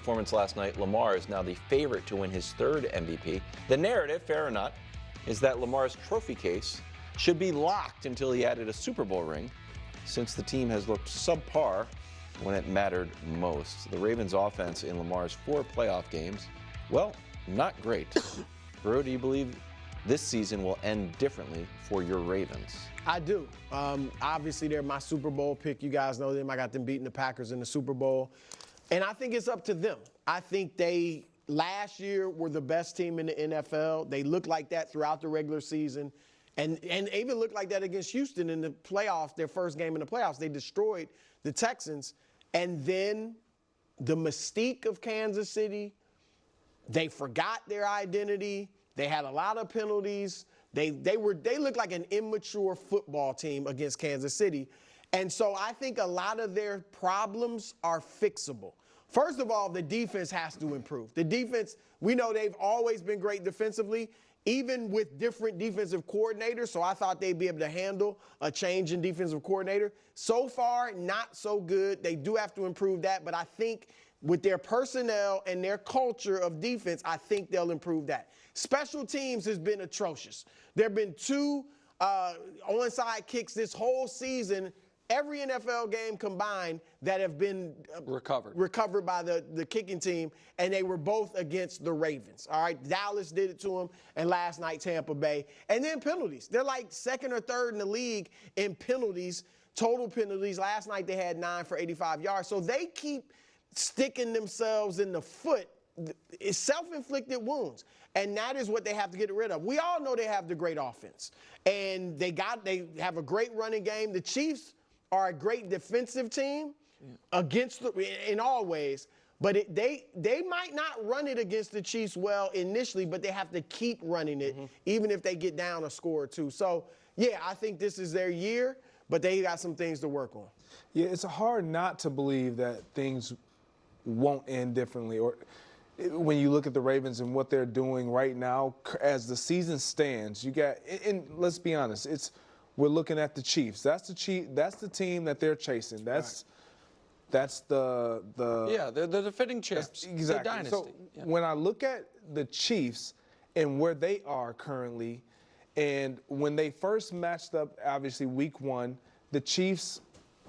performance last night, Lamar is now the favorite to win his third MVP. The narrative, fair or not, is that Lamar's trophy case should be locked until he added a Super Bowl ring, since the team has looked subpar when it mattered most. The Ravens' offense in Lamar's 4 playoff games, well, not great. Brew, do you believe this season will end differently for your Ravens? I do. Obviously, they're my Super Bowl pick. You guys know them. I got them beating the Packers in the Super Bowl. And I think it's up to them. I think they, last year, were the best team in the NFL. They looked like that throughout the regular season. And even looked like that against Houston in the playoffs, their first game in the playoffs. They destroyed the Texans. And then the mystique of Kansas City, they forgot their identity. They had a lot of penalties. They looked like an immature football team against Kansas City. And so I think a lot of their problems are fixable. First of all, the defense has to improve. The defense, we know they've always been great defensively, even with different defensive coordinators. So I thought they'd be able to handle a change in defensive coordinator. So far, not so good. They do have to improve that. But I think with their personnel and their culture of defense, I think they'll improve that. Special teams has been atrocious. There have been 2 onside kicks this whole season, every NFL game combined, that have been recovered by the kicking team, and they were both against the Ravens. All right, Dallas did it to them, and last night Tampa Bay. And then penalties. They're like 2nd or 3rd in the league in penalties, total penalties. Last night they had 9 for 85 yards. So they keep sticking themselves in the foot. It's self-inflicted wounds, and that is what they have to get rid of. We all know they have the great offense, and they have a great running game. The Chiefs are a great defensive team in all ways, but they might not run it against the Chiefs well initially, but they have to keep running it even if they get down a score or 2. So, yeah, I think this is their year, but they got some things to work on. Yeah, it's hard not to believe that things won't end differently. Or when you look at the Ravens and what they're doing right now, as the season stands, you got, and let's be honest, we're looking at the Chiefs. That's the team that they're chasing. That's the they're the defending champs. Exactly. The dynasty. So when I look at the Chiefs and where they are currently, and when they first matched up, obviously week 1, the Chiefs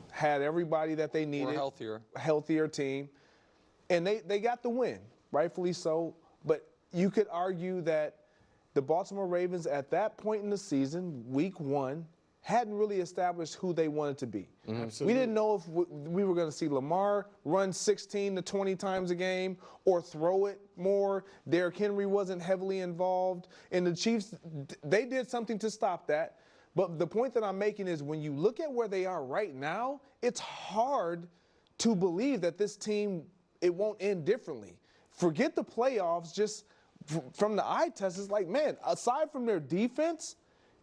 had everybody that they needed. More healthier team, and they got the win, rightfully so. But you could argue that the Baltimore Ravens at that point in the season, week 1, hadn't really established who they wanted to be. We didn't know if we were going to see Lamar run 16 to 20 times a game or throw it more. Derrick Henry wasn't heavily involved. And the Chiefs, they did something to stop that. But the point that I'm making is when you look at where they are right now, it's hard to believe that this team, it won't end differently. Forget the playoffs, just from the eye test, it's like, man, aside from their defense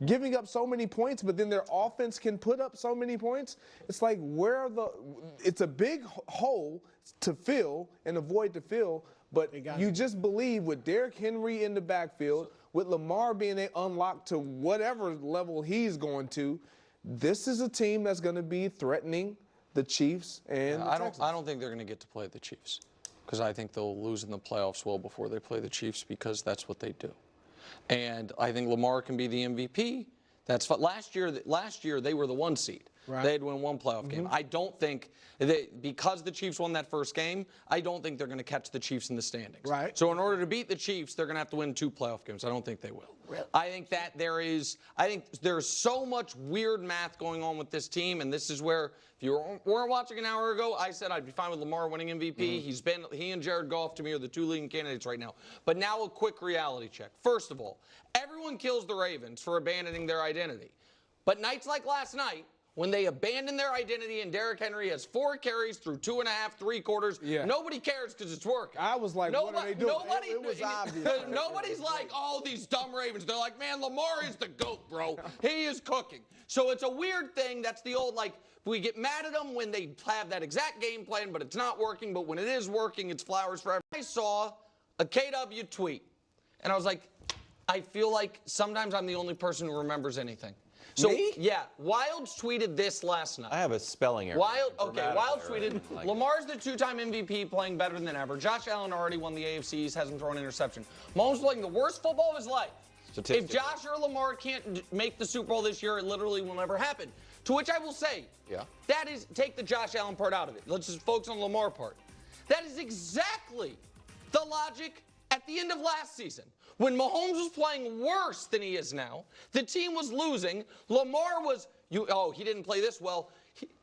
giving up so many points, but then their offense can put up so many points, it's like it's a big hole to fill and a void to fill, but you just believe with Derrick Henry in the backfield, with Lamar being unlocked to whatever level he's going to, this is a team that's going to be threatening the Chiefs and the Texans. I don't think they're going to get to play the Chiefs, because I think they'll lose in the playoffs well before they play the Chiefs, because that's what they do. And I think Lamar can be the MVP. That's last year they were the 1 seed. Right. They had won 1 playoff game. I don't think because the Chiefs won that first game, I don't think they're going to catch the Chiefs in the standings. Right. So in order to beat the Chiefs, they're going to have to win 2 playoff games. I don't think they will. Really? I think there's so much weird math going on with this team, and this is where, if you weren't watching an hour ago, I said I'd be fine with Lamar winning MVP. He and Jared Goff, to me, are the 2 leading candidates right now. But now a quick reality check. First of all, everyone kills the Ravens for abandoning their identity. But nights like last night, when they abandon their identity and Derrick Henry has 4 carries through 2.5, 3 quarters, nobody cares because it's working. I was like, what are they doing? It was obvious. Nobody's like, oh, these dumb Ravens. They're like, man, Lamar is the GOAT, bro. He is cooking. So it's a weird thing. That's the old, like, we get mad at them when they have that exact game plan, but it's not working. But when it is working, it's flowers forever. I saw a KW tweet, and I was like, I feel like sometimes I'm the only person who remembers anything. So, Me? yeah, Wilds tweeted this last night. I have a spelling error. Wilds Grammatical tweeted, error. Lamar's the two-time MVP playing better than ever. Josh Allen already won the AFC East, hasn't thrown an interception. Mahomes playing the worst football of his life. If Josh or Lamar can't make the Super Bowl this year, it literally will never happen. To which I will say, that is, take the Josh Allen part out of it. Let's just focus on the Lamar part. That is exactly the logic at the end of last season. When Mahomes was playing worse than he is now, the team was losing, Lamar was, he didn't play this well.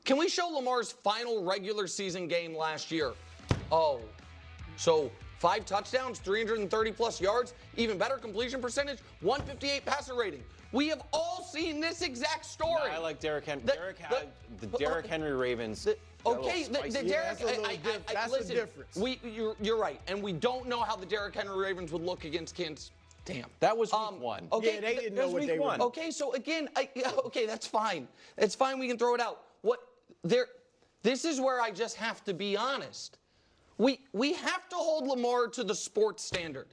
Can we show Lamar's final regular season game last year? So 5 touchdowns, 330-plus yards, even better completion percentage, 158 passer rating. We have all seen this exact story. No, I like Derrick Henry. The Derrick Henry Ravens. Okay, the Derrick. That's a difference. You're right, and we don't know how the Derrick Henry Ravens would look against Kansas. Damn. That was week 1. Okay, yeah, they didn't know what they were doing. Okay, so again, okay, that's fine. It's fine. We can throw it out. This is where I just have to be honest. We have to hold Lamar to the sports standard,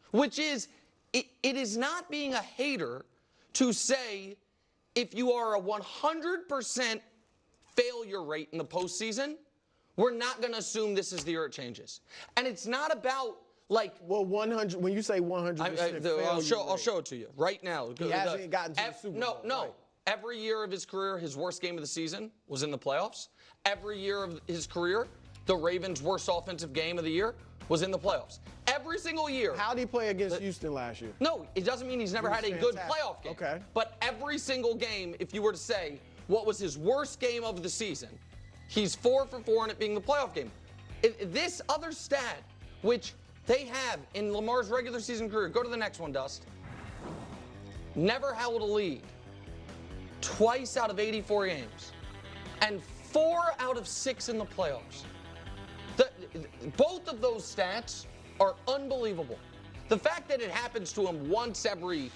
which is it is not being a hater to say if you are a 100% failure rate in the postseason, we're not going to assume this is the year it changes. And it's not about like 100. When you say 100%, I'll show it to you right now. He hasn't gotten to the Super Bowl. No. Right. Every year of his career, his worst game of the season was in the playoffs. Every year of his career, the Ravens' worst offensive game of the year was in the playoffs. Every single year. How did he play against Houston last year? No, it doesn't mean he's never had a good playoff game. Okay. But every single game, if you were to say what was his worst game of the season, he's 4 for 4 in it being the playoff game. This other stat, which they have in Lamar's regular season career, go to the next one, Dust. Never held a lead twice out of 84 games, and 4 out of 6 in the playoffs. Both of those stats are unbelievable. The fact that it happens to him once every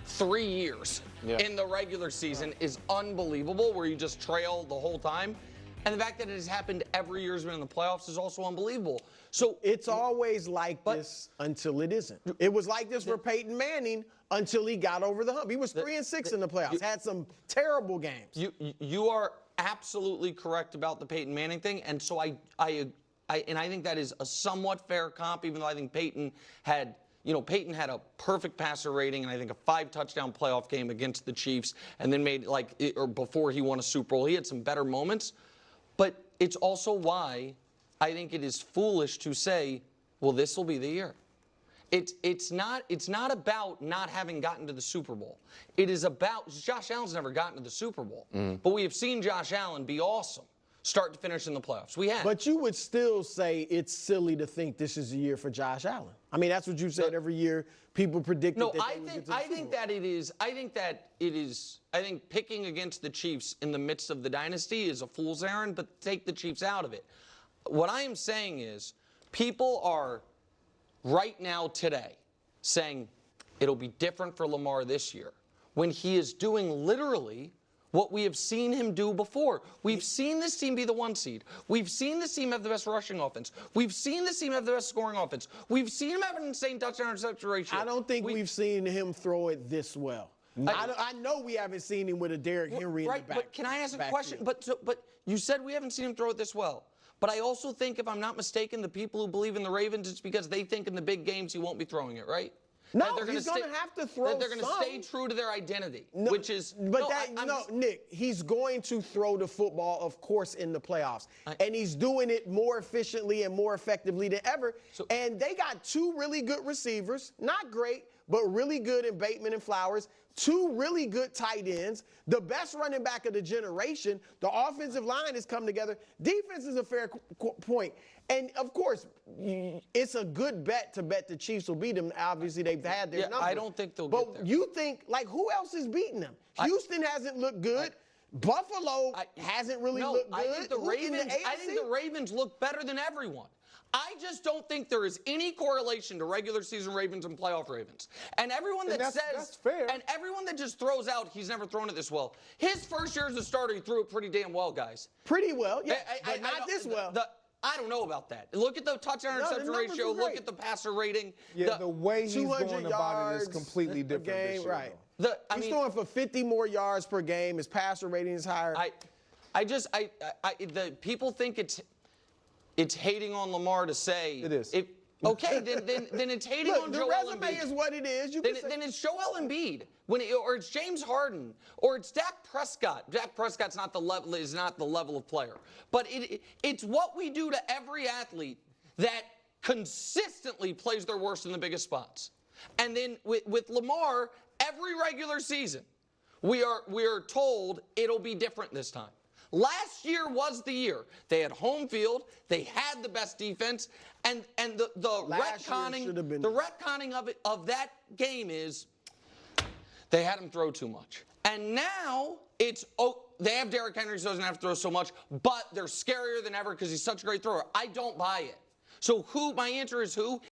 3 years in the regular season is unbelievable, where you just trail the whole time. And the fact that it has happened every year he's been in the playoffs is also unbelievable. So it's always like this until it isn't. It was like this for Peyton Manning until he got over the hump. He was 3-6 in the playoffs. Had some terrible games. You are absolutely correct about the Peyton Manning thing, and so I think that is a somewhat fair comp, even though I think Peyton had a perfect passer rating and I think a 5-touchdown playoff game against the Chiefs, and then before he won a Super Bowl, he had some better moments. But it's also why I think it is foolish to say, well, this will be the year. It's not about not having gotten to the Super Bowl. It is about Josh Allen's never gotten to the Super Bowl, but we have seen Josh Allen be awesome, start to finish in the playoffs. We have. But you would still say it's silly to think this is a year for Josh Allen. I mean, that's what you said every year. People predicted that they would get to the Super Bowl. I think picking against the Chiefs in the midst of the dynasty is a fool's errand, but take the Chiefs out of it. What I am saying is people are right now today saying it'll be different for Lamar this year when he is doing literally what we have seen him do before. We've seen this team be the 1 seed. We've seen this team have the best rushing offense. We've seen this team have the best scoring offense. We've seen him have an insane touchdown-interception ratio. I don't think we've seen him throw it this well. I know we haven't seen him with a Derrick Henry in the back. But can I ask a question? But you said we haven't seen him throw it this well. But I also think, if I'm not mistaken, the people who believe in the Ravens, it's because they think in the big games he won't be throwing it, right? No, he's going to have to throw. That they're going to stay true to their identity, which is. Nick, he's going to throw the football, of course, in the playoffs, and he's doing it more efficiently and more effectively than ever. And they got 2 really good receivers, not great, but really good in Bateman and Flowers. 2 really good tight ends, the best running back of the generation. The offensive line has come together. Defense is a fair point. And, of course, it's a good bet to bet the Chiefs will beat them. Obviously, they've had their numbers. I don't think they'll get there. But you think, who else is beating them? Houston hasn't looked good. Buffalo hasn't really looked good. I think the Ravens look better than everyone. I just don't think there is any correlation to regular season Ravens and playoff Ravens. And everyone that says that's fair. And everyone that just throws out he's never thrown it this well. His first year as a starter, he threw it pretty damn well, guys. Pretty well, yeah, but not this well. I don't know about that. Look at the touchdown interception ratio. Look at the passer rating. Yeah, the way he's 200 going about it is completely different game, this year, right? though. He's throwing for 50 more yards per game. His passer rating is higher. The people think it's hating on Lamar to say it is. Okay, then it's hating on Joel Embiid. The resume is what it is. Then it's Joel Embiid, or it's James Harden, or it's Dak Prescott. Dak Prescott's not the level of player, but it's what we do to every athlete that consistently plays their worst in the biggest spots. And then with Lamar, every regular season, we are told it'll be different this time. Last year was the year. They had home field. They had the best defense, and the retconning of that game is they had him throw too much. And now they have Derrick Henry, so doesn't have to throw so much, but they're scarier than ever because he's such a great thrower. I don't buy it. So my answer is who?